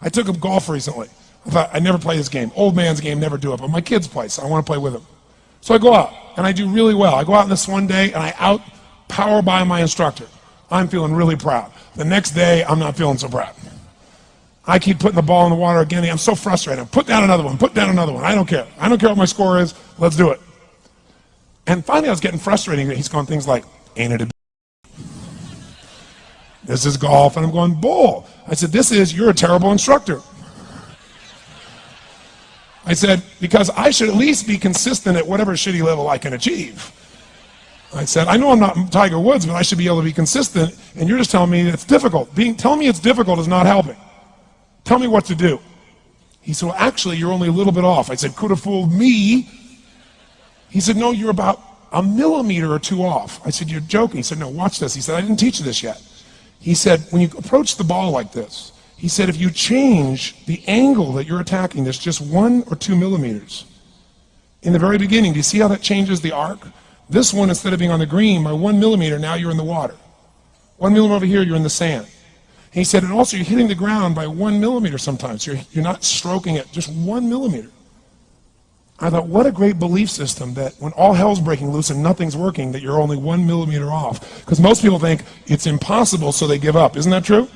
I took up golf recently. I thought, I'd never play this game. Old man's game, never do it, but my kids play, so I want to play with them. So I go out, and I do really well. I go out this one day, and I out-power by my instructor. I'm feeling really proud. The next day, I'm not feeling so proud. I keep putting the ball in the water again. I'm so frustrated. Put down another one. Put down another one. I don't care. I don't care what my score is. Let's do it. And finally, I was getting frustrated. He's going things like, ain't it a this is golf. And I'm going, bull. I said, you're a terrible instructor. I said, because I should at least be consistent at whatever shitty level I can achieve. I said, I know I'm not Tiger Woods, but I should be able to be consistent, and you're just telling me it's difficult. Telling me it's difficult is not helping. Tell me what to do. He said, well, actually, you're only a little bit off. I said, could have fooled me. He said, no, you're about a millimeter or two off. I said, you're joking. He said, no, watch this. He said, I didn't teach you this yet. He said, when you approach the ball like this, he said, if you change the angle that you're attacking this just 1 or 2 millimeters, in the very beginning, do you see how that changes the arc? This one, instead of being on the green, by 1 millimeter, now you're in the water. 1 millimeter over here, you're in the sand. And he said, and also you're hitting the ground by 1 millimeter sometimes. You're not stroking it, just 1 millimeter. I thought, what a great belief system that when all hell's breaking loose and nothing's working, that you're only 1 millimeter off. Because most people think it's impossible, so they give up. Isn't that true?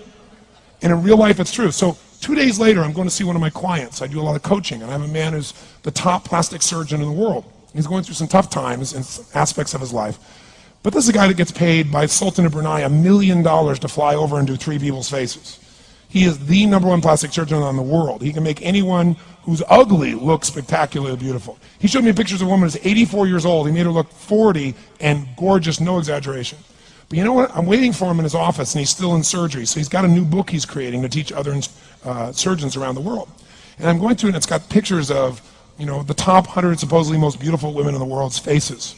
And in real life, it's true. So 2 days later, I'm going to see one of my clients. I do a lot of coaching, and I have a man who's the top plastic surgeon in the world. He's going through some tough times in aspects of his life. But this is a guy that gets paid by Sultan of Brunei $1 million to fly over and do 3 people's faces. He is the #1 plastic surgeon in the world. He can make anyone who's ugly look spectacularly beautiful. He showed me pictures of a woman who's 84 years old. He made her look 40 and gorgeous, no exaggeration. But you know what? I'm waiting for him in his office, and he's still in surgery. So he's got a new book he's creating to teach other surgeons around the world. And I'm going through it, and it's got pictures of, you know, the top 100 supposedly most beautiful women in the world's faces.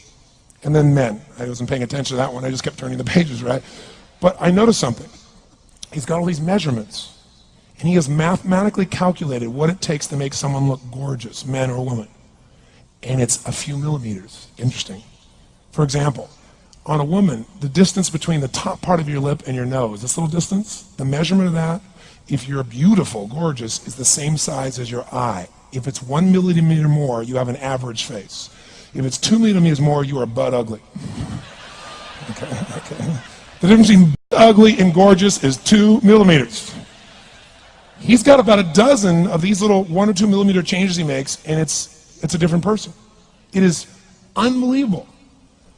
And then men. I wasn't paying attention to that one. I just kept turning the pages, right? But I noticed something. He's got all these measurements. And he has mathematically calculated what it takes to make someone look gorgeous, man or woman. And it's a few millimeters. Interesting. For example, on a woman, the distance between the top part of your lip and your nose, this little distance, the measurement of that, if you're beautiful, gorgeous, is the same size as your eye. If it's 1 millimeter more, you have an average face. If it's 2 millimeters more, you are butt ugly. Okay. The difference between ugly and gorgeous is 2 millimeters. He's got about a dozen of these little 1 or 2 millimeter changes he makes, and it's a different person. It is unbelievable.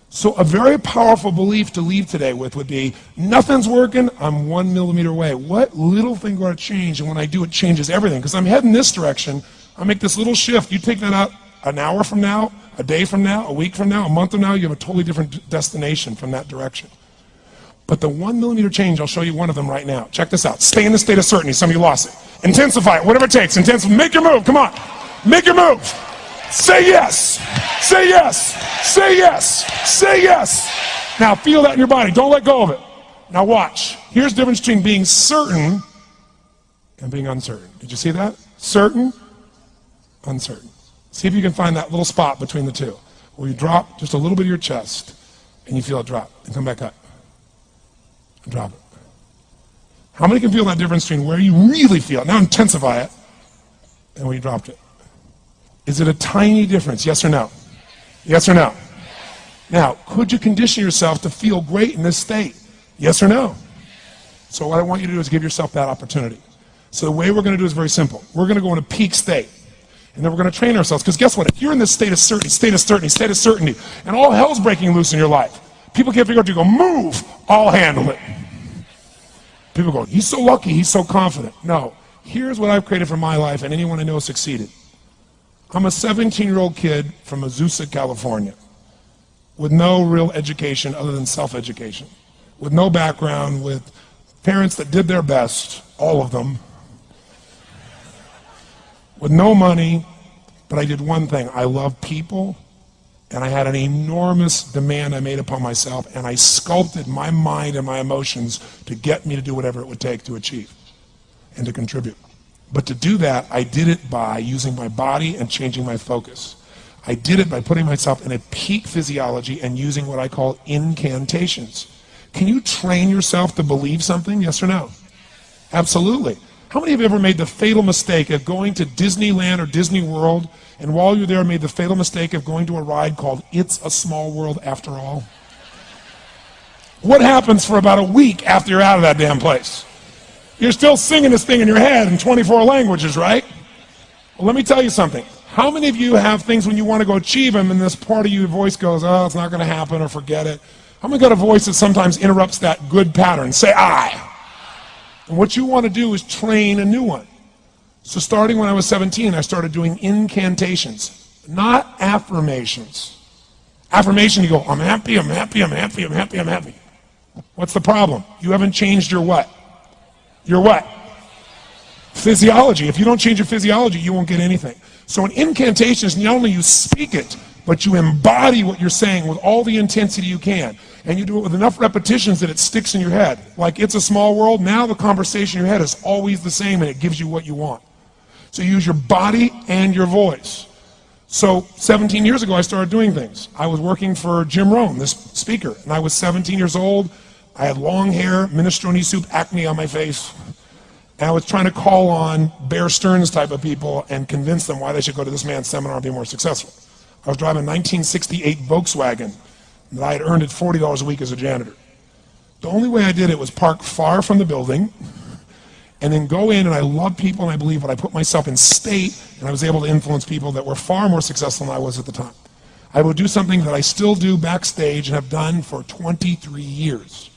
So a very powerful belief to leave today with would be, nothing's working, I'm 1 millimeter away. What little thing do I change? And when I do, it changes everything. Because I'm heading this direction, I make this little shift. You take that out an hour from now, a day from now, a week from now, a month from now, you have a totally different destination from that direction. But the 1 millimeter change, I'll show you one of them right now. Check this out. Stay in the state of certainty. Some of you lost it. Intensify it, whatever it takes. Make your move. Come on. Make your move. Say yes. Say yes. Say yes. Say yes. Now feel that in your body. Don't let go of it. Now watch. Here's the difference between being certain and being uncertain. Did you see that? Certain, uncertain. See if you can find that little spot between the two, where you drop just a little bit of your chest, and you feel it drop, and come back up. And drop it. How many can feel that difference between where you really feel it, now intensify it, and where you dropped it? Is it a tiny difference, yes or no? Yes or no? Now, could you condition yourself to feel great in this state? Yes or no? So what I want you to do is give yourself that opportunity. So the way we're going to do is very simple. We're going to go in a peak state. And then we're going to train ourselves. Because guess what? If you're in this state of certainty, and all hell's breaking loose in your life, people can't figure out to go, move, I'll handle it. People go, he's so lucky, he's so confident. No. Here's what I've created for my life, and anyone I know has succeeded. I'm a 17-year-old kid from Azusa, California, with no real education other than self-education, with no background, with parents that did their best, all of them, with no money, but I did one thing. I love people, and I had an enormous demand I made upon myself, and I sculpted my mind and my emotions to get me to do whatever it would take to achieve and to contribute. But to do that, I did it by using my body and changing my focus. I did it by putting myself in a peak physiology and using what I call incantations. Can you train yourself to believe something? Yes or no? Absolutely. How many of you ever made the fatal mistake of going to Disneyland or Disney World, and while you're there made the fatal mistake of going to a ride called It's a Small World After All? What happens for about a week after you're out of that damn place? You're still singing this thing in your head in 24 languages, right? Well, let me tell you something. How many of you have things when you want to go achieve them and this part of your voice goes, oh, it's not going to happen, or forget it? How many got a voice that sometimes interrupts that good pattern? Say I. And what you want to do is train a new one. So starting when I was 17, I started doing incantations, not affirmations. Affirmation, you go, I'm happy, I'm happy, I'm happy, I'm happy, I'm happy. What's the problem? You haven't changed your what? Your what? Physiology. If you don't change your physiology, you won't get anything. So in incantations, not only you speak it, but you embody what you're saying with all the intensity you can. And you do it with enough repetitions that it sticks in your head. Like It's a Small World, now the conversation in your head is always the same and it gives you what you want. So you use your body and your voice. So 17 years ago, I started doing things. I was working for Jim Rohn, this speaker, and I was 17 years old. I had long hair, minestrone soup, acne on my face. And I was trying to call on Bear Stearns type of people and convince them why they should go to this man's seminar and be more successful. I was driving a 1968 Volkswagen that I had earned at $40 a week as a janitor. The only way I did it was park far from the building and then go in, and I love people, and I believe when I put myself in state, and I was able to influence people that were far more successful than I was at the time. I would do something that I still do backstage and have done for 23 years.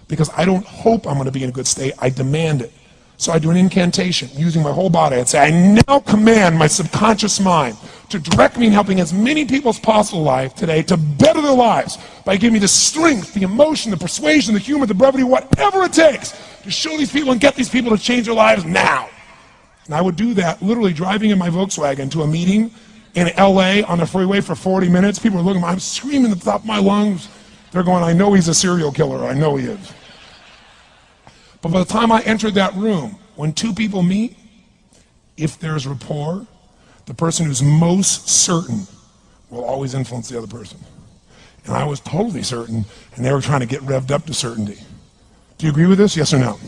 Because I don't hope I'm going to be in a good state, I demand it. So I do an incantation using my whole body. I'd say, I now command my subconscious mind to direct me in helping as many people as possible in life today to better their lives by giving me the strength, the emotion, the persuasion, the humor, the brevity, whatever it takes to show these people and get these people to change their lives now. And I would do that literally driving in my Volkswagen to a meeting in LA on the freeway for 40 minutes. People are looking at me, I'm screaming at the top of my lungs. They're going, I know he's a serial killer, I know he is. But by the time I entered that room, when two people meet, if there's rapport, the person who's most certain will always influence the other person. And I was totally certain, and they were trying to get revved up to certainty. Do you agree with this, yes or no?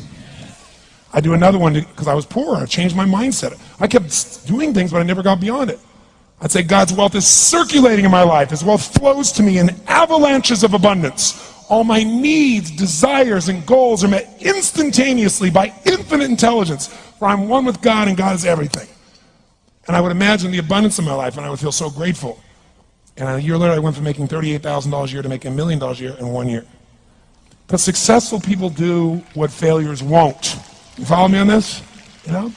I do another one because I was poor. I changed my mindset. I kept doing things, but I never got beyond it. I'd say God's wealth is circulating in my life. His wealth flows to me in avalanches of abundance. All my needs, desires, and goals are met instantaneously by infinite intelligence, for I'm one with God and God is everything. And I would imagine the abundance of my life, and I would feel so grateful. And a year later, I went from making $38,000 a year to making $1 million a year in 1 year. But successful people do what failures won't. You follow me on this? You know?